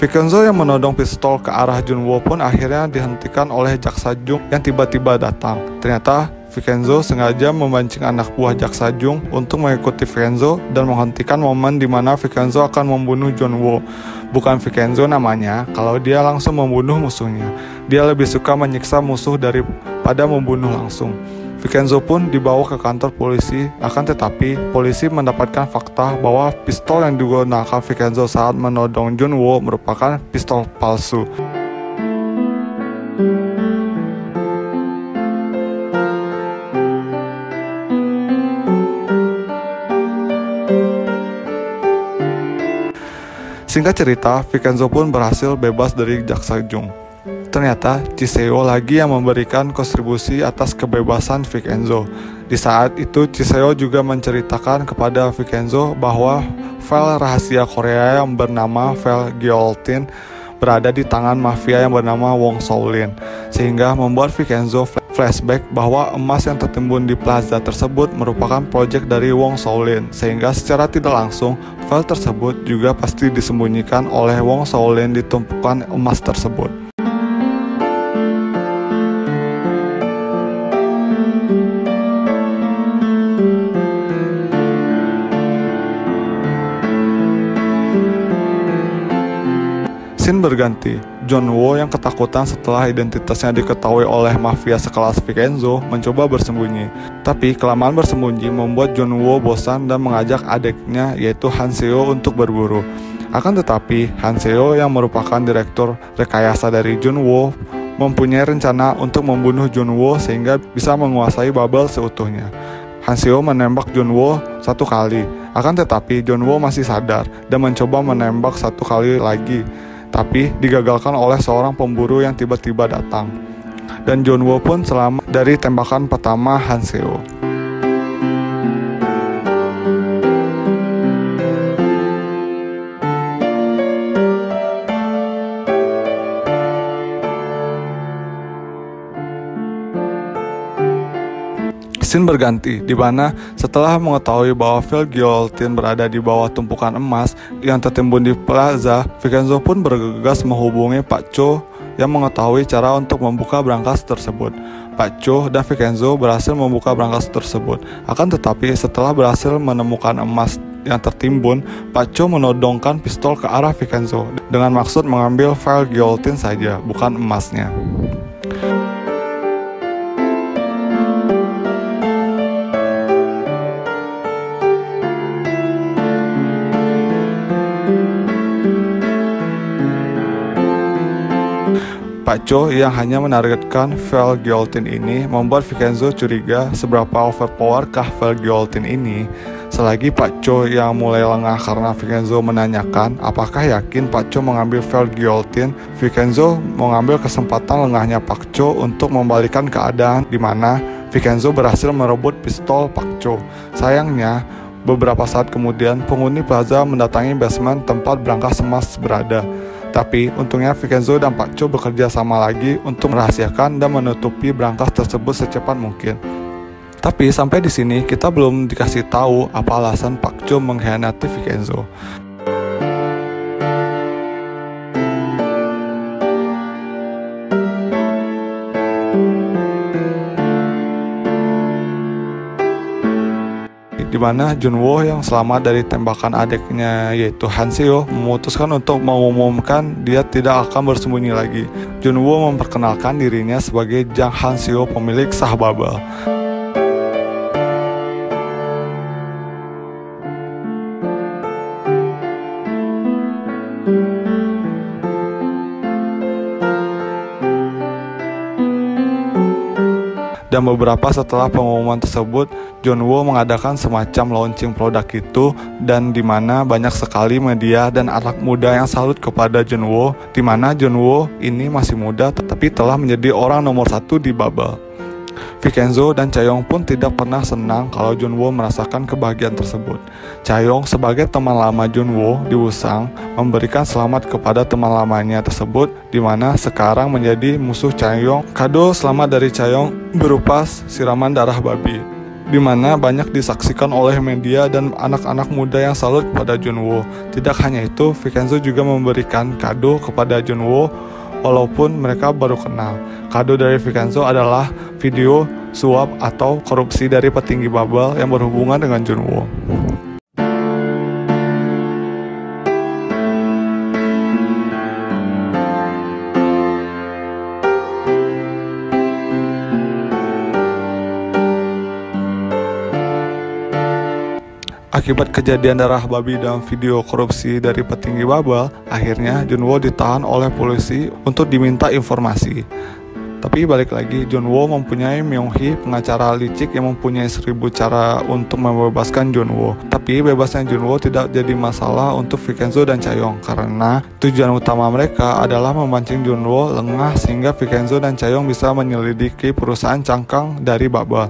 Vincenzo yang menodong pistol ke arah Junwoo pun akhirnya dihentikan oleh Jaksa Jung yang tiba-tiba datang. Ternyata Vincenzo sengaja memancing anak buah Jaksa Jung untuk mengikuti Vincenzo dan menghentikan momen di mana Vincenzo akan membunuh Junwoo. Bukan Vincenzo namanya kalau dia langsung membunuh musuhnya. Dia lebih suka menyiksa musuh daripada membunuh langsung. Vincenzo pun dibawa ke kantor polisi, akan tetapi polisi mendapatkan fakta bahwa pistol yang digunakan Vincenzo saat menodong Junwoo merupakan pistol palsu. Singkat cerita, Vincenzo pun berhasil bebas dari Jaksa Jung. Ternyata Chiseo lagi yang memberikan kontribusi atas kebebasan Vincenzo. Di saat itu Chiseo juga menceritakan kepada Vincenzo bahwa file rahasia Korea yang bernama file Gyoultin berada di tangan mafia yang bernama Wong Shaolin, sehingga membuat Vincenzo flashback bahwa emas yang tertimbun di plaza tersebut merupakan proyek dari Wong Shaolin, sehingga secara tidak langsung file tersebut juga pasti disembunyikan oleh Wong Shaolin di tumpukan emas tersebut. Scene berganti, Junwoo yang ketakutan setelah identitasnya diketahui oleh mafia sekelas Vincenzo mencoba bersembunyi. Tapi kelamaan bersembunyi membuat Junwoo bosan dan mengajak adiknya yaitu Hanseo untuk berburu. Akan tetapi Hanseo yang merupakan direktur rekayasa dari Junwoo mempunyai rencana untuk membunuh Junwoo sehingga bisa menguasai bubble seutuhnya. Hanseo menembak Junwoo 1 kali, akan tetapi Junwoo masih sadar dan mencoba menembak 1 kali lagi. Tapi digagalkan oleh seorang pemburu yang tiba-tiba datang. Dan Junwoo pun selamat dari tembakan pertama Hanseo. Scene berganti, di mana setelah mengetahui bahwa file Gyoultin berada di bawah tumpukan emas yang tertimbun di plaza, Vincenzo pun bergegas menghubungi Pak Cho yang mengetahui cara untuk membuka brankas tersebut. Pak Cho dan Vincenzo berhasil membuka brankas tersebut. Akan tetapi setelah berhasil menemukan emas yang tertimbun, Pak Cho menodongkan pistol ke arah Vincenzo dengan maksud mengambil file Gyoultin saja, bukan emasnya. Pak Cho yang hanya menargetkan file Gyoultin ini membuat Vincenzo curiga seberapa overpowerkah file Gyoultin ini. Selagi Pak Cho yang mulai lengah karena Vincenzo menanyakan apakah yakin Pak Cho mengambil file Gyoultin, Vincenzo mengambil kesempatan lengahnya Pak Cho untuk membalikan keadaan di mana Vincenzo berhasil merebut pistol Pak Cho. Sayangnya, beberapa saat kemudian penghuni plaza mendatangi basement tempat brankas emas berada. Tapi untungnya Vincenzo dan Pak Cho bekerja sama lagi untuk merahasiakan dan menutupi brankas tersebut secepat mungkin. Tapi sampai di sini kita belum dikasih tahu apa alasan Pak Cho mengkhianati Vincenzo. Di mana Junwoo yang selamat dari tembakan adiknya yaitu Hanseo memutuskan untuk mengumumkan dia tidak akan bersembunyi lagi. Junwoo memperkenalkan dirinya sebagai Jang Hanseo, pemilik sah bubble. Dan beberapa setelah pengumuman tersebut, Junwoo mengadakan semacam launching produk itu, dan di mana banyak sekali media dan anak muda yang salut kepada Junwoo, di mana Junwoo ini masih muda tapi telah menjadi orang nomor 1 di bubble. Vincenzo dan Chaeyoung pun tidak pernah senang kalau Junwoo merasakan kebahagiaan tersebut. Chaeyoung sebagai teman lama Junwoo di Wusang memberikan selamat kepada teman lamanya tersebut, di mana sekarang menjadi musuh Chaeyoung. Kado selamat dari Chaeyoung berupa siraman darah babi. di mana banyak disaksikan oleh media dan anak-anak muda yang salut kepada Junwoo. Tidak hanya itu, Vincenzo juga memberikan kado kepada Junwoo walaupun mereka baru kenal. Kado dari Vincenzo adalah video suap atau korupsi dari petinggi bubble yang berhubungan dengan Junwoo. Akibat kejadian darah babi dan video korupsi dari petinggi bubble, akhirnya Junwoo ditahan oleh polisi untuk diminta informasi. Tapi balik lagi, Junwoo mempunyai Myung-hee, pengacara licik yang mempunyai 1000 cara untuk membebaskan Junwoo. Tapi bebasnya Junwoo tidak jadi masalah untuk Vincenzo dan Chaeyoung karena tujuan utama mereka adalah memancing Junwoo lengah sehingga Vincenzo dan Chaeyoung bisa menyelidiki perusahaan cangkang dari bubble.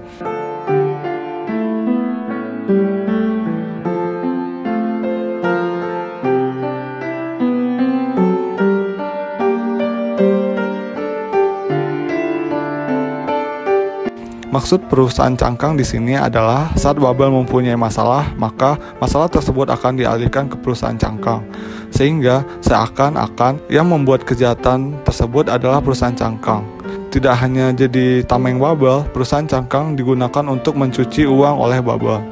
Maksud perusahaan cangkang di sini adalah saat bubble mempunyai masalah, maka masalah tersebut akan dialihkan ke perusahaan cangkang. Sehingga seakan-akan yang membuat kejahatan tersebut adalah perusahaan cangkang. Tidak hanya jadi tameng bubble, perusahaan cangkang digunakan untuk mencuci uang oleh bubble.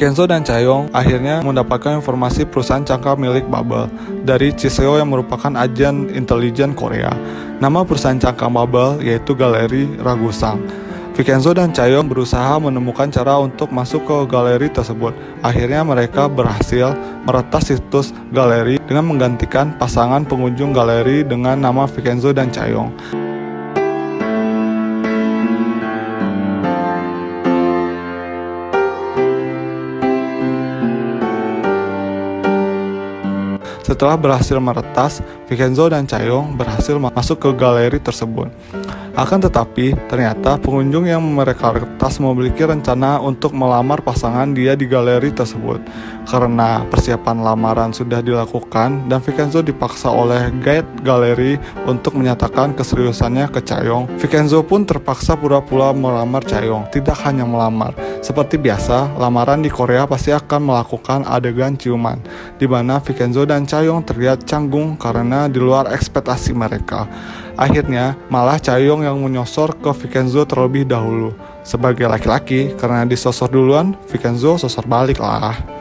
Vincenzo dan Chaeyoung akhirnya mendapatkan informasi perusahaan cangkang milik bubble dari Chiseo yang merupakan agen intelijen Korea. Nama perusahaan cangkang bubble yaitu Galeri Ragusang. Vincenzo dan Chaeyoung berusaha menemukan cara untuk masuk ke galeri tersebut. Akhirnya mereka berhasil meretas situs galeri dengan menggantikan pasangan pengunjung galeri dengan nama Vincenzo dan Chaeyoung. Setelah berhasil meretas, Vincenzo dan Chaeyoung berhasil masuk ke galeri tersebut. Akan tetapi, ternyata pengunjung yang mereka retas memiliki rencana untuk melamar pasangan dia di galeri tersebut. Karena persiapan lamaran sudah dilakukan dan Vincenzo dipaksa oleh guide galeri untuk menyatakan keseriusannya ke Chaeyoung, Vincenzo pun terpaksa pura-pura melamar Chaeyoung. Tidak hanya melamar, seperti biasa, lamaran di Korea pasti akan melakukan adegan ciuman, di mana Vincenzo dan Chaeyoung terlihat canggung karena di luar ekspektasi mereka. Akhirnya, malah Chaeyoung yang menyosor ke Vincenzo terlebih dahulu. Sebagai laki-laki, karena disosor duluan, Vincenzo sosor balik lah.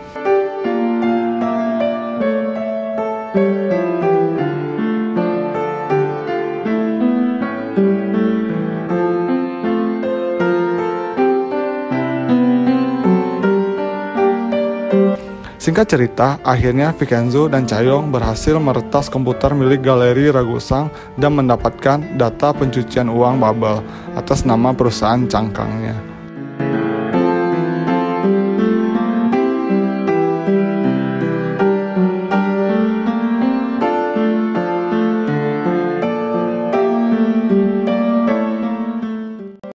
Singkat cerita, akhirnya Vincenzo dan Chaeyoung berhasil meretas komputer milik Galeri Ragusang dan mendapatkan data pencucian uang bubble atas nama perusahaan cangkangnya.